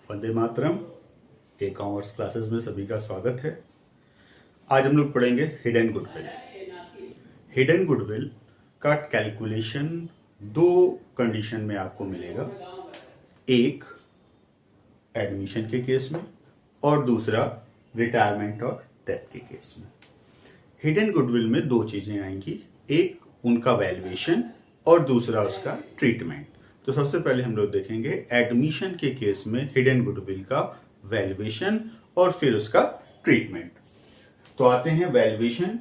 वंदे मातरम। ए commerce classes में सभी का स्वागत है। आज हम लोग पढ़ेंगे हिडन गुडविल। हिडन गुडविल का कैलकुलेशन दो कंडीशन में आपको मिलेगा, एक एडमिशन के केस में और दूसरा रिटायरमेंट और डेथ के केस में। हिडन गुडविल में दो चीजें आएंगी, एक उनका वैल्यूएशन और दूसरा उसका ट्रीटमेंट। तो सबसे पहले हम लोग देखेंगे एडमिशन के केस में हिडन गुडविल का वैल्यूएशन और फिर उसका ट्रीटमेंट। तो आते हैं वैल्यूएशन।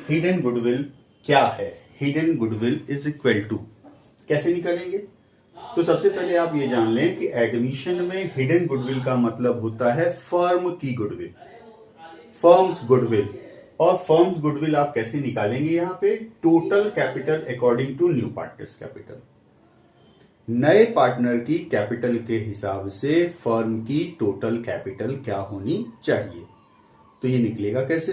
हिडन गुडविल क्या है? Hidden goodwill is equal to, कैसे निकालेंगे? तो सबसे पहले आप ये जान लें कि एडमिशन में हिडन गुडविल का मतलब होता है फर्म की गुडविल, फर्म्स गुडविल। और फर्म्स गुडविल आप कैसे निकालेंगे? यहां पे total capital according to new partners capital. नए पार्टनर की कैपिटल के हिसाब से फर्म की टोटल कैपिटल क्या होनी चाहिए। तो ये निकलेगा कैसे?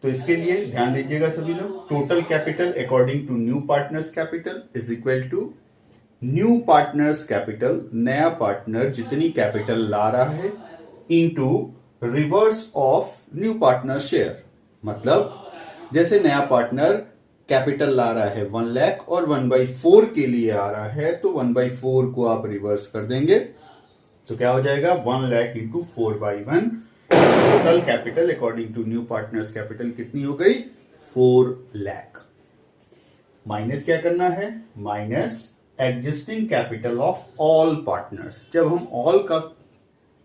तो इसके लिए ध्यान दीजिएगा सभी लोग। Total capital according to new partners capital is equal to new partners capital, नया पार्टनर जितनी कैपिटल ला रहा है, into reverse of new partner share. मतलब जैसे नया पार्टनर कैपिटल ला रहा है 1 लाख और 1/4 के लिए आ रहा है, तो 1/4 को आप रिवर्स कर देंगे तो क्या हो जाएगा? 1 lakh into 4/1। Total capital according to new partners capital कितनी हो गई? 4 लाख। माइनस क्या करना है? Minus existing capital of all partners. जब हम ऑल का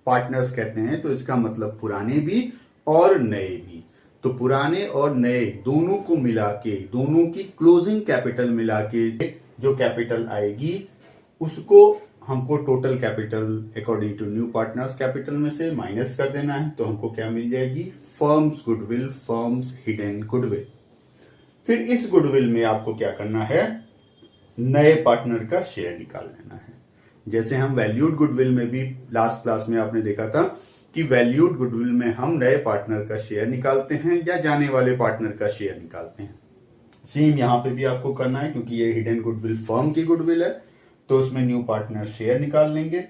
पार्टनर्स कहते हैं तो इसका मतलब पुराने भी और नए भी। तो पुराने और नए दोनों को मिला के, दोनों की क्लोजिंग कैपिटल मिला के जो कैपिटल आएगी उसको हमको total capital according to new partners capital में से माइनस कर देना है। तो हमको क्या मिल जाएगी? Firms goodwill, firms hidden goodwill. फिर इस गुडविल में आपको क्या करना है? नए पार्टनर का शेयर निकाल लेना है। जैसे हम वैल्यूड गुडविल में भी लास्ट क्लास में आपने देखा था कि वैल्यूड गुडविल में हम नए पार्टनर का शेयर निकालते हैं या जाने वाले पार्टनर का शेयर निकालते हैं। सेम यहां पे भी आपको करना है, क्योंकि ये हिडन गुडविल फर्म की गुडविल है तो उसमें न्यू पार्टनर शेयर निकाल लेंगे।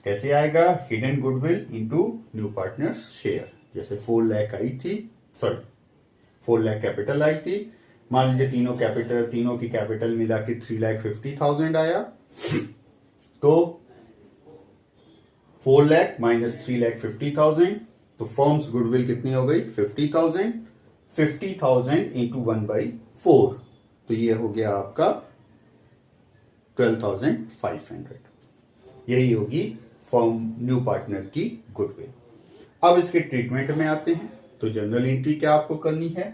कैसे आएगा? Hidden goodwill into new partner share. जैसे 4 लाख आई थी, 4 लाख कैपिटल आई थी, मान लीजिए तीनों की कैपिटल मिला के 3,50,000 आया, तो 4 लाख माइनस 3,50,000, तो फर्म्स गुडविल कितनी हो गई? 50,000। 50,000 इंटू 1/4, तो ये हो गया आपका 12,500। यही होगी फर्म न्यू पार्टनर की गुडविल। अब इसके ट्रीटमेंट में आते हैं। तो जनरल एंट्री क्या आपको करनी है?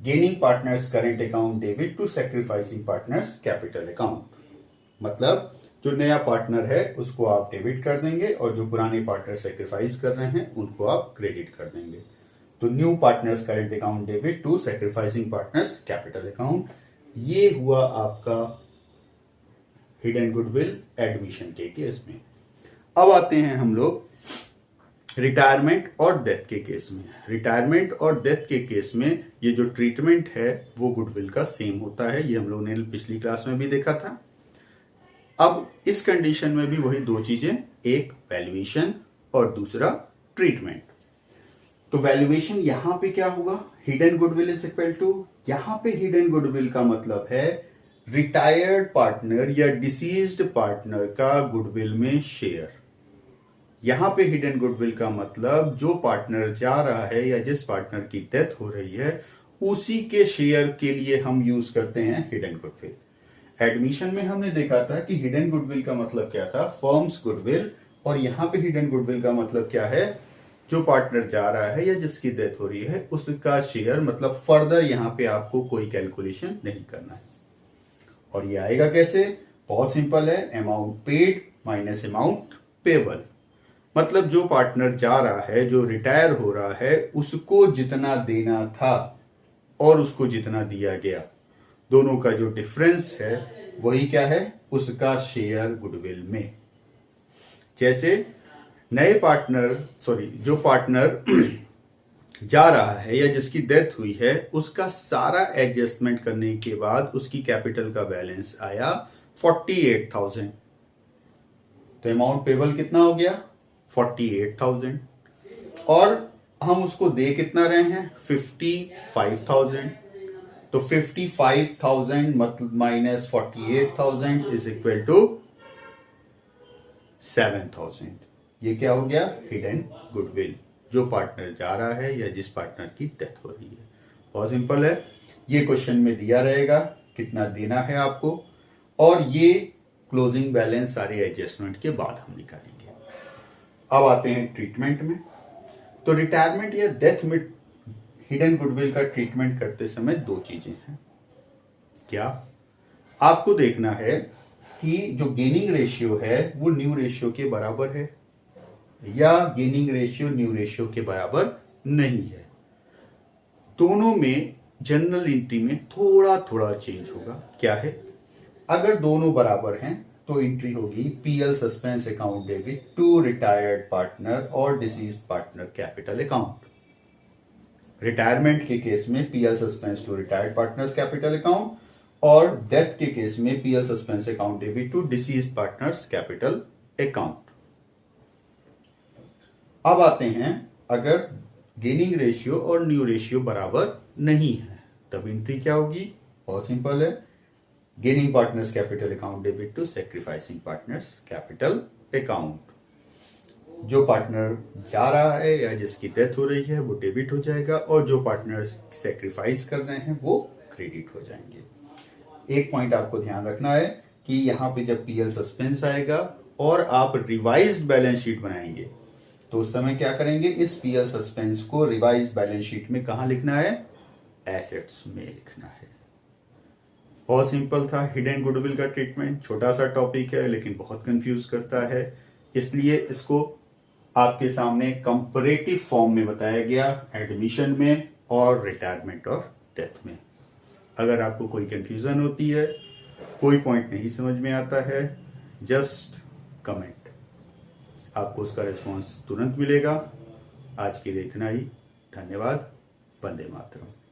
Gaining partners current account debit to sacrificing partners capital account. मतलब जो नया पार्टनर है उसको आप डेबिट कर देंगे और जो पुराने पार्टनर सैक्रिफाइस कर रहे हैं उनको आप क्रेडिट कर देंगे। तो new partners current account debit to sacrificing partners capital account. ये हुआ आपका हिडन गुडविल एडमिशन के केस में। अब आते हैं हम लोग रिटायरमेंट और डेथ के केस में। रिटायरमेंट और डेथ के केस में ये जो ट्रीटमेंट है वो गुडविल का सेम होता है। ये हम लोग ने पिछली क्लास में भी देखा था। अब इस कंडीशन में भी वही दो चीजें, एक वैल्यूएशन और दूसरा ट्रीटमेंट। तो वैल्यूएशन यहां पे क्या होगा? Hidden goodwill is equal to, यहां पे हिडन गुडविल का मतलब है रिटायर्ड पार्टनर या डिसीज्ड पार्टनर का गुडविल में शेयर। यहां पे हिडन गुडविल का मतलब जो पार्टनर जा रहा है या जिस पार्टनर की डेथ हो रही है उसी के शेयर के लिए हम यूज करते हैं हिडन गुडविल। एडमिशन में हमने देखा था कि हिडन गुडविल का मतलब क्या था? Firms goodwill. और यहां पे हिडन गुडविल का मतलब क्या है? जो पार्टनर जा रहा है या जिसकी डेथ हो रही है उसका शेयर। मतलब फर्दर यहां पे आपको कोई कैलकुलेशन नहीं करना है। और ये आएगा कैसे? बहुत सिंपल है, amount paid minus amount payable. मतलब जो पार्टनर जा रहा है, जो रिटायर हो रहा है, उसको जितना देना था और उसको जितना दिया गया, दोनों का जो डिफरेंस है वही क्या है? उसका शेयर गुडविल में। जैसे नए पार्टनर जो पार्टनर जा रहा है या जिसकी डेथ हुई है उसका सारा एडजस्टमेंट करने के बाद उसकी कैपिटल का बैलेंस आया 48,000। तो अमाउंट पेबल कितना हो गया? 48,000 और हम उसको दे कितना रहे हैं 55,000। तो 55,000 मतलब माइनस 48,000 इज इक्वल टू 7,000। ये क्या हो गया हिडन गुडविल, जो पार्टनर जा रहा है या जिस पार्टनर की डेथ हो रही है। बहुत सिंपल है, ये क्वेश्चन में दिया रहेगा कितना देना है आपको, और ये क्लोजिंग बैलेंस सारे एडजस्टमेंट के बाद हम निकालेंगे। अब आते हैं ट्रीटमेंट में। तो रिटायरमेंट या डेथ में हिडन गुडविल का ट्रीटमेंट करते समय दो चीजें हैं। क्या आपको देखना है कि जो गेनिंग रेशियो है वो न्यू रेशियो के बराबर है या गेनिंग रेशियो न्यू रेशियो के बराबर नहीं है। दोनों में जनरल एंट्री में थोड़ा थोड़ा चेंज होगा। क्या है, अगर दोनों बराबर हैं तो एंट्री होगी PL suspense account debit to retired partner और deceased partner capital account. Retirement के केस में PL suspense to retired partners capital account और डेथ के केस में PL suspense account debit to deceased partners capital account. अब आते हैं, अगर गेनिंग रेशियो और न्यू रेशियो बराबर नहीं है तब एंट्री क्या होगी। बहुत सिंपल है, gaining partners capital account debit to sacrificing partners capital account. जो पार्टनर जा रहा है या जिसकी डेथ हो रही है वो डेबिट हो जाएगा और जो पार्टनर सैक्रिफाइस कर रहे हैं वो क्रेडिट हो जाएंगे। एक पॉइंट आपको ध्यान रखना है कि यहाँ पे जब पीएल सस्पेंस आएगा और आप रिवाइज्ड बैलेंस शीट बनाएंगे तो उस समय क्या करेंगे, इस पीएल सस्पेंस को रिवाइज्ड बैलेंस शीट में कहां लिखना है, एसेट्स में लिखना है। बहुत सिंपल था हिडन गुडविल का ट्रीटमेंट। छोटा सा टॉपिक है लेकिन बहुत कंफ्यूज करता है, इसलिए इसको आपके सामने कंपैरेटिव फॉर्म में बताया गया एडमिशन में और रिटायरमेंट और डेथ में। अगर आपको कोई कंफ्यूजन होती है, कोई पॉइंट नहीं समझ में आता है, जस्ट कमेंट, आपको उसका रिस्पॉन्स तुरंत मिलेगा। आज के लिए इतना ही, धन्यवाद। वंदे मातरम।